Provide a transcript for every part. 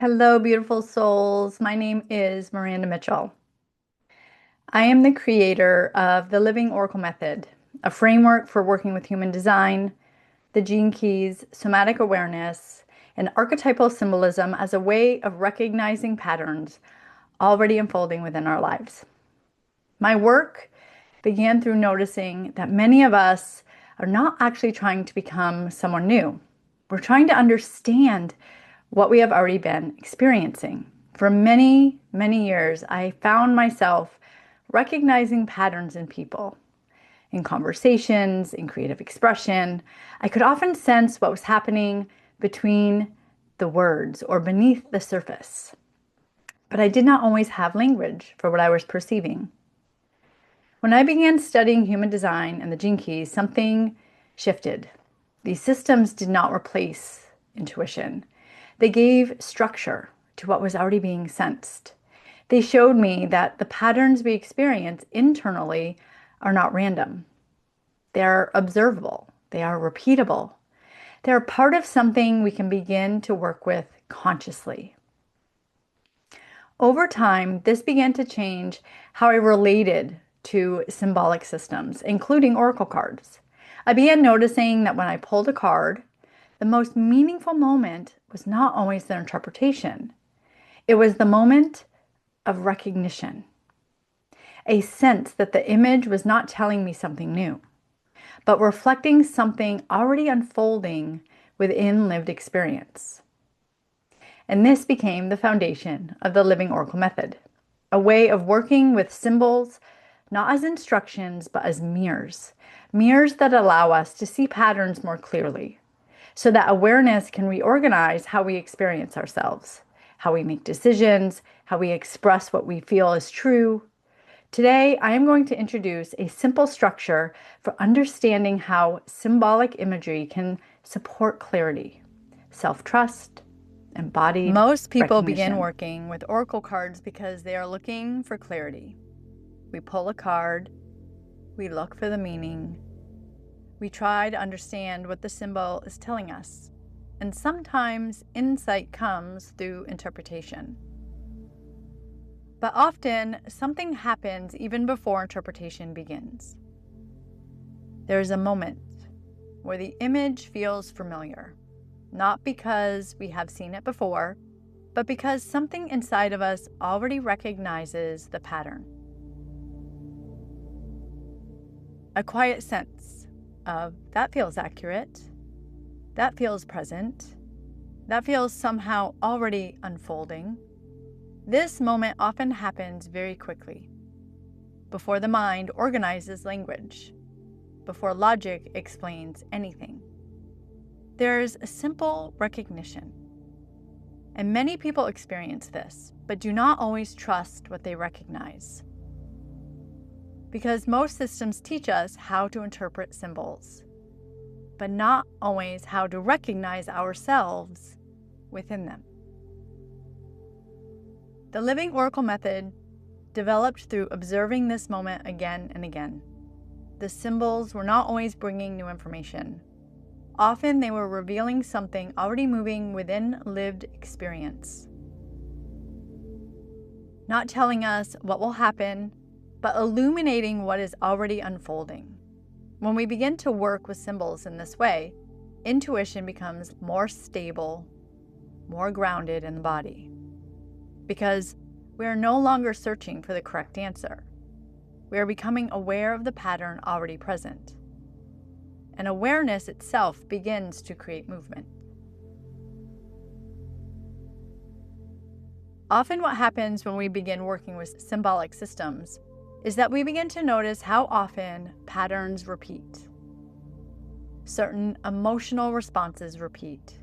Hello, beautiful souls. My name is Miranda Mitchell. I am the creator of the Living Oracle Method, a framework for working with human design, the gene keys, somatic awareness, and archetypal symbolism as a way of recognizing patterns already unfolding within our lives. My work began through noticing that many of us are not actually trying to become someone new. We're trying to understand what we have already been experiencing. For many, many years, I found myself recognizing patterns in people, in conversations, in creative expression. I could often sense what was happening between the words or beneath the surface, but I did not always have language for what I was perceiving. When I began studying human design and the gene keys, something shifted. These systems did not replace intuition. They gave structure to what was already being sensed. They showed me that the patterns we experience internally are not random. They are observable. They are repeatable. They are part of something we can begin to work with consciously. Over time, this began to change how I related to symbolic systems, including oracle cards. I began noticing that when I pulled a card, the most meaningful moment was not always their interpretation. It was the moment of recognition, a sense that the image was not telling me something new, but reflecting something already unfolding within lived experience. And this became the foundation of the Living Oracle Method, a way of working with symbols, not as instructions, but as mirrors, mirrors that allow us to see patterns more clearly, so that awareness can reorganize how we experience ourselves, how we make decisions, how we express what we feel is true. Today, I am going to introduce a simple structure for understanding how symbolic imagery can support clarity, self-trust, embodied Most people begin recognition. working with oracle cards because they are looking for clarity. We pull a card, we look for the meaning, we try to understand what the symbol is telling us, and sometimes insight comes through interpretation. But often, something happens even before interpretation begins. There's a moment where the image feels familiar, not because we have seen it before, but because something inside of us already recognizes the pattern. A quiet sense of that feels accurate, that feels present, that feels somehow already unfolding. This moment often happens very quickly, before the mind organizes language, before logic explains anything. There's a simple recognition. And many people experience this, but do not always trust what they recognize. Because most systems teach us how to interpret symbols, but not always how to recognize ourselves within them. The Living Oracle Method developed through observing this moment again and again. The symbols were not always bringing new information. Often they were revealing something already moving within lived experience. Not telling us what will happen, but illuminating what is already unfolding. When we begin to work with symbols in this way, intuition becomes more stable, more grounded in the body. Because we are no longer searching for the correct answer. We are becoming aware of the pattern already present. And awareness itself begins to create movement. Often what happens when we begin working with symbolic systems is that we begin to notice how often patterns repeat. Certain emotional responses repeat.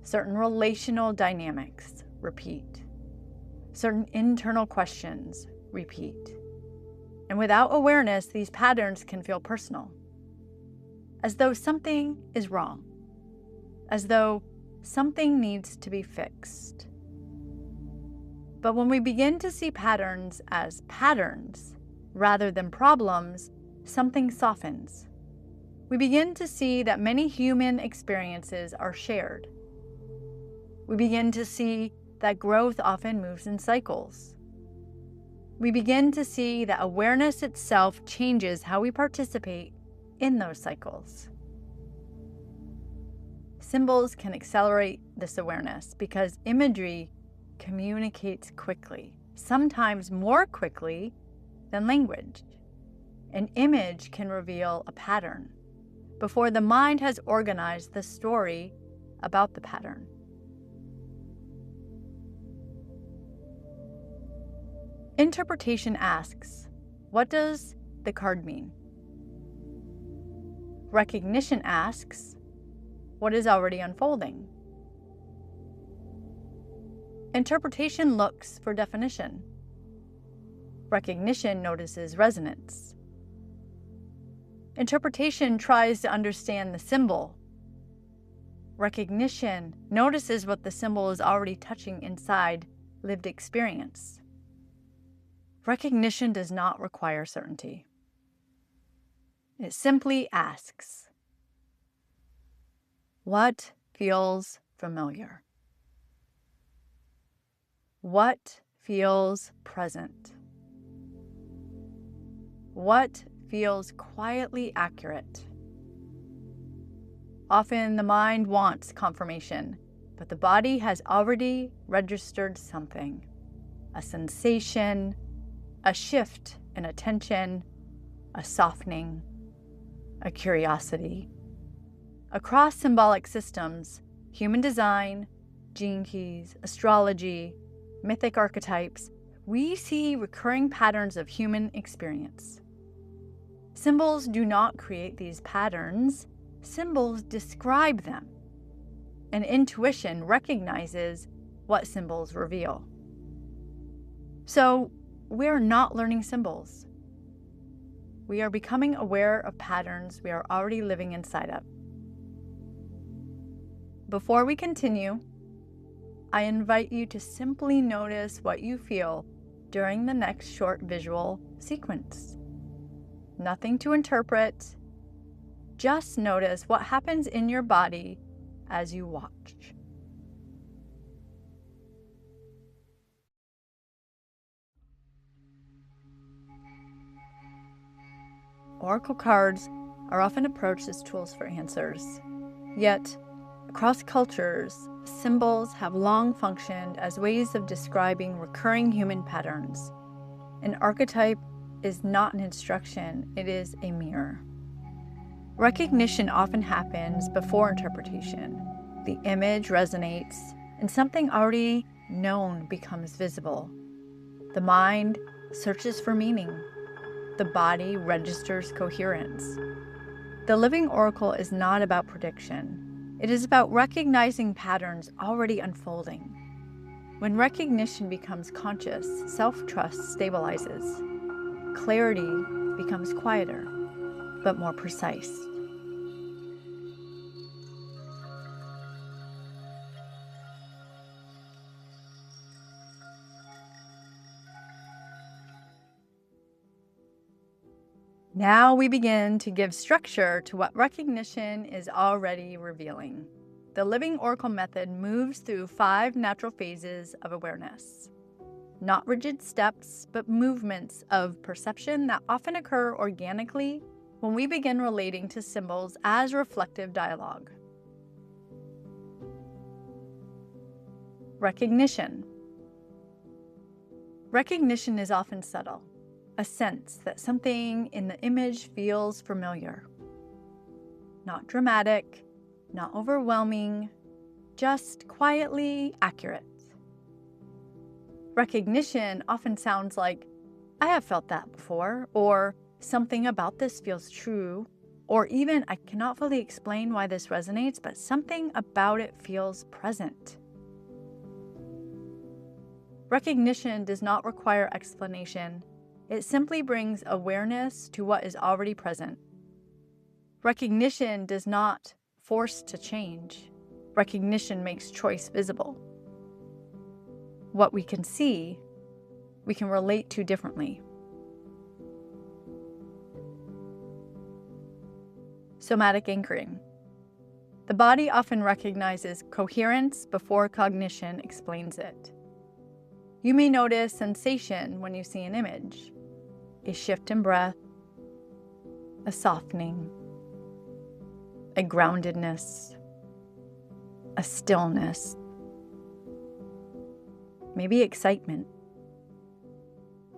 Certain relational dynamics repeat. Certain internal questions repeat. And without awareness, these patterns can feel personal, as though something is wrong, as though something needs to be fixed. But when we begin to see patterns as patterns rather than problems, something softens. We begin to see that many human experiences are shared. We begin to see that growth often moves in cycles. We begin to see that awareness itself changes how we participate in those cycles. Symbols can accelerate this awareness because imagery communicates quickly, sometimes more quickly than language. An image can reveal a pattern before the mind has organized the story about the pattern. Interpretation asks, what does the card mean? Recognition asks, what is already unfolding? Interpretation looks for definition. Recognition notices resonance. Interpretation tries to understand the symbol. Recognition notices what the symbol is already touching inside lived experience. Recognition does not require certainty. It simply asks, what feels familiar? What feels present? What feels quietly accurate? Often the mind wants confirmation, but the body has already registered something, a sensation, a shift in attention, a softening, a curiosity. Across symbolic systems, human design, gene keys, astrology, mythic archetypes, we see recurring patterns of human experience. Symbols do not create these patterns, symbols describe them. And intuition recognizes what symbols reveal. So, we're not learning symbols. We are becoming aware of patterns we are already living inside of. Before we continue, I invite you to simply notice what you feel during the next short visual sequence. Nothing to interpret, just notice what happens in your body as you watch. Oracle cards are often approached as tools for answers. Yet, across cultures, symbols have long functioned as ways of describing recurring human patterns. An archetype is not an instruction, it is a mirror. Recognition often happens before interpretation. The image resonates, and something already known becomes visible. The mind searches for meaning. The body registers coherence. The living oracle is not about prediction. It is about recognizing patterns already unfolding. When recognition becomes conscious, self-trust stabilizes. Clarity becomes quieter, but more precise. Now we begin to give structure to what recognition is already revealing. The living oracle method moves through 5 natural phases of awareness. Not rigid steps, but movements of perception that often occur organically when we begin relating to symbols as reflective dialogue. Recognition. Recognition is often subtle. A sense that something in the image feels familiar. Not dramatic, not overwhelming, just quietly accurate. Recognition often sounds like, I have felt that before, or something about this feels true, or even I cannot fully explain why this resonates, but something about it feels present. Recognition does not require explanation. It simply brings awareness to what is already present. Recognition does not force to change. Recognition makes choice visible. What we can see, we can relate to differently. Somatic anchoring. The body often recognizes coherence before cognition explains it. You may notice sensation when you see an image, a shift in breath, a softening, a groundedness, a stillness, maybe excitement.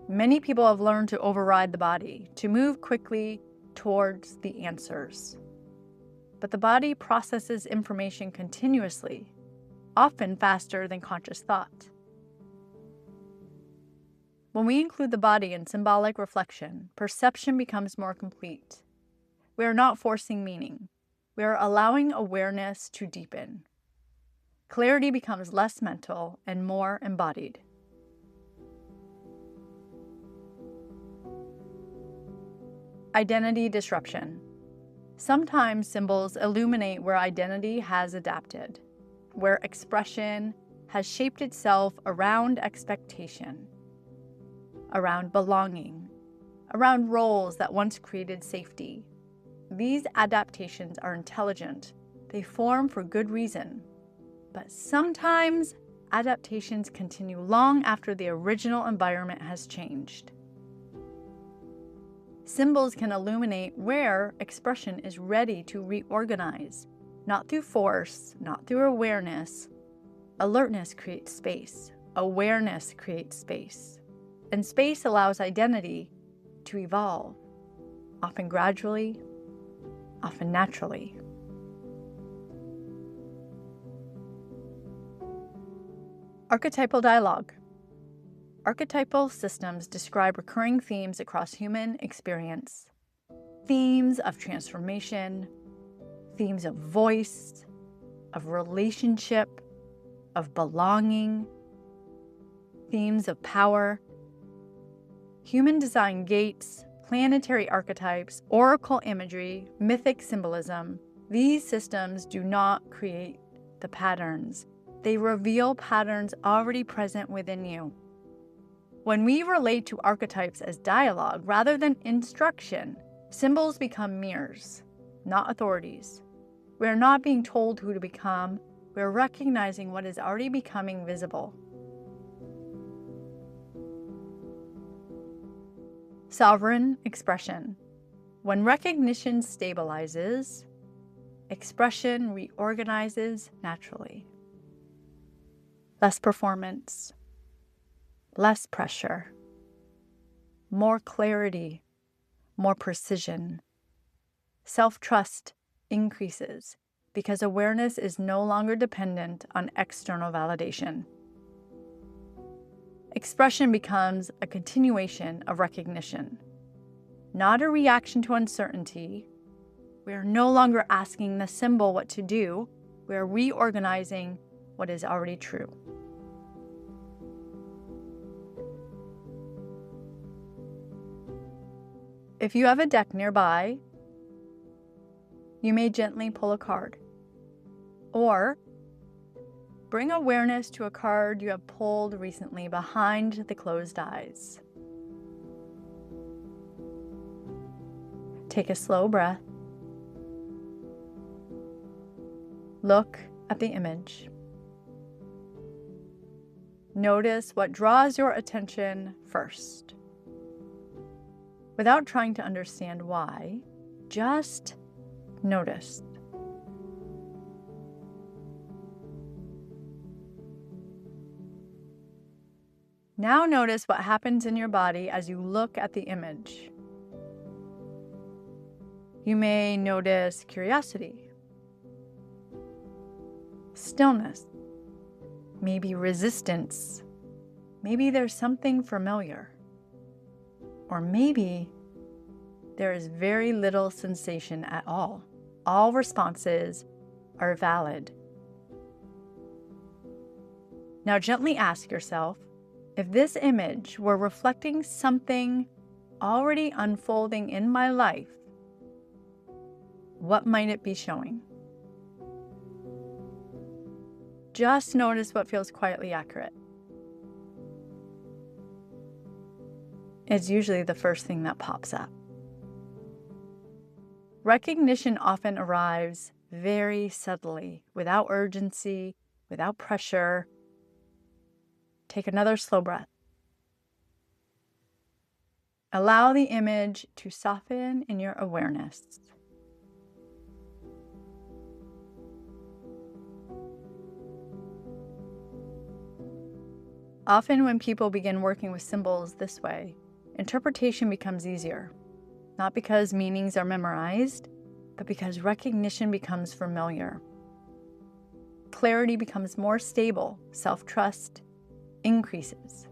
Many people have learned to override the body, to move quickly towards the answers. But the body processes information continuously, often faster than conscious thought. When we include the body in symbolic reflection, perception becomes more complete. We are not forcing meaning. We are allowing awareness to deepen. Clarity becomes less mental and more embodied. Identity disruption. Sometimes symbols illuminate where identity has adapted, where expression has shaped itself around expectation, around belonging, around roles that once created safety. These adaptations are intelligent. They form for good reason. But sometimes adaptations continue long after the original environment has changed. Symbols can illuminate where expression is ready to reorganize, not through force, not through awareness. Alertness creates space. Awareness creates space. And space allows identity to evolve, often gradually, often naturally. Archetypal dialogue. Archetypal systems describe recurring themes across human experience. Themes of transformation, themes of voice, of relationship, of belonging, themes of power. Human design gates, planetary archetypes, oracle imagery, mythic symbolism. These systems do not create the patterns. They reveal patterns already present within you. When we relate to archetypes as dialogue rather than instruction, symbols become mirrors, not authorities. We are not being told who to become, we are recognizing what is already becoming visible. Sovereign expression. When recognition stabilizes, expression reorganizes naturally. Less performance, less pressure, more clarity, more precision. Self-trust increases because awareness is no longer dependent on external validation. Expression becomes a continuation of recognition, not a reaction to uncertainty. We are no longer asking the symbol what to do. We are reorganizing what is already true. If you have a deck nearby, you may gently pull a card, or bring awareness to a card you have pulled recently behind the closed eyes. Take a slow breath. Look at the image. Notice what draws your attention first. Without trying to understand why, just notice. Now notice what happens in your body as you look at the image. You may notice curiosity, stillness, maybe resistance. Maybe there's something familiar. Or maybe there is very little sensation at all. All responses are valid. Now gently ask yourself, if this image were reflecting something already unfolding in my life, what might it be showing? Just notice what feels quietly accurate. It's usually the first thing that pops up. Recognition often arrives very subtly, without urgency, without pressure. Take another slow breath. Allow the image to soften in your awareness. Often when people begin working with symbols this way, interpretation becomes easier, not because meanings are memorized, but because recognition becomes familiar. Clarity becomes more stable, self-trust increases.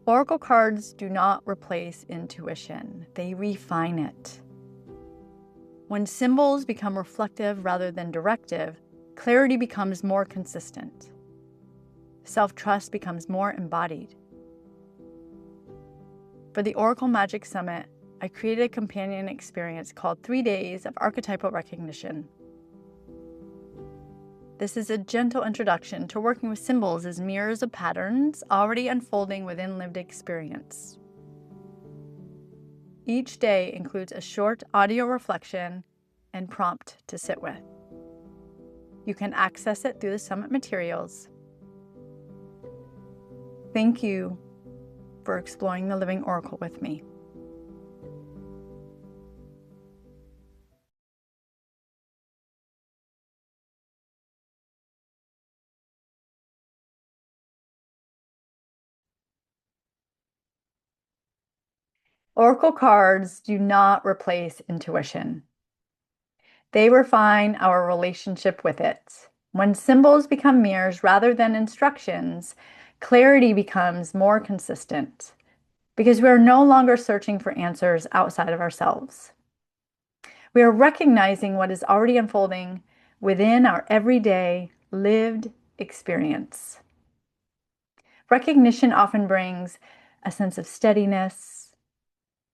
Oracle cards do not replace intuition, they refine it. When symbols become reflective rather than directive, clarity becomes more consistent. Self-trust becomes more embodied. For the Oracle Magic Summit, I created a companion experience called 3 Days of Archetypal Recognition. This is a gentle introduction to working with symbols as mirrors of patterns already unfolding within lived experience. Each day includes a short audio reflection and prompt to sit with. You can access it through the Summit materials. Thank you for exploring the Living Oracle with me. Oracle cards do not replace intuition. They refine our relationship with it. When symbols become mirrors rather than instructions, clarity becomes more consistent because we are no longer searching for answers outside of ourselves. We are recognizing what is already unfolding within our everyday lived experience. Recognition often brings a sense of steadiness,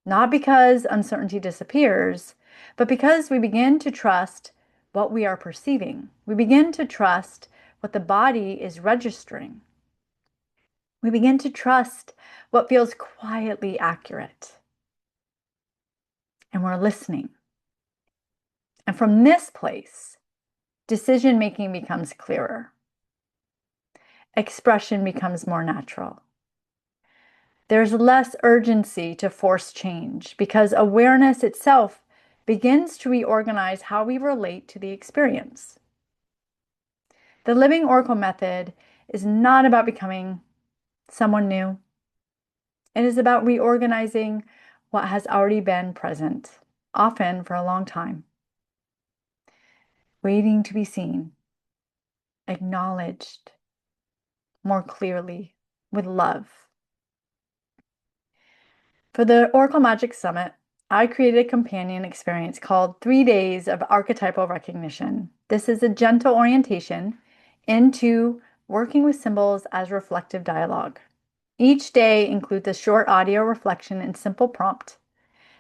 not because uncertainty disappears, but because we begin to trust what we are perceiving. We begin to trust what the body is registering. We begin to trust what feels quietly accurate. And we're listening. And from this place, decision-making becomes clearer. Expression becomes more natural. There's less urgency to force change because awareness itself begins to reorganize how we relate to the experience. The Living Oracle method is not about becoming someone new. It is about reorganizing what has already been present, often for a long time, waiting to be seen, acknowledged more clearly with love. For the Oracle Magic Summit, I created a companion experience called 3 Days of Archetypal Recognition. This is a gentle orientation into working with symbols as reflective dialogue. Each day includes a short audio reflection and simple prompt.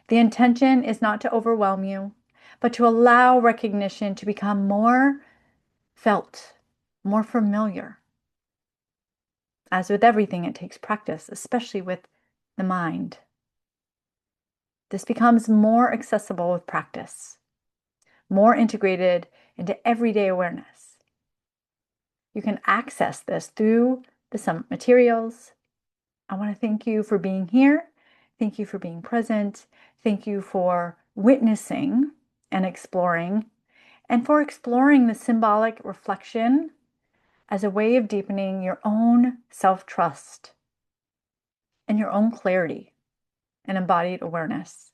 The intention is not to overwhelm you, but to allow recognition to become more felt, more familiar. As with everything, it takes practice, especially with the mind. This becomes more accessible with practice, more integrated into everyday awareness. You can access this through the Summit materials. I want to thank you for being here. Thank you for being present. Thank you for witnessing and exploring the symbolic reflection as a way of deepening your own self-trust and your own clarity and embodied awareness.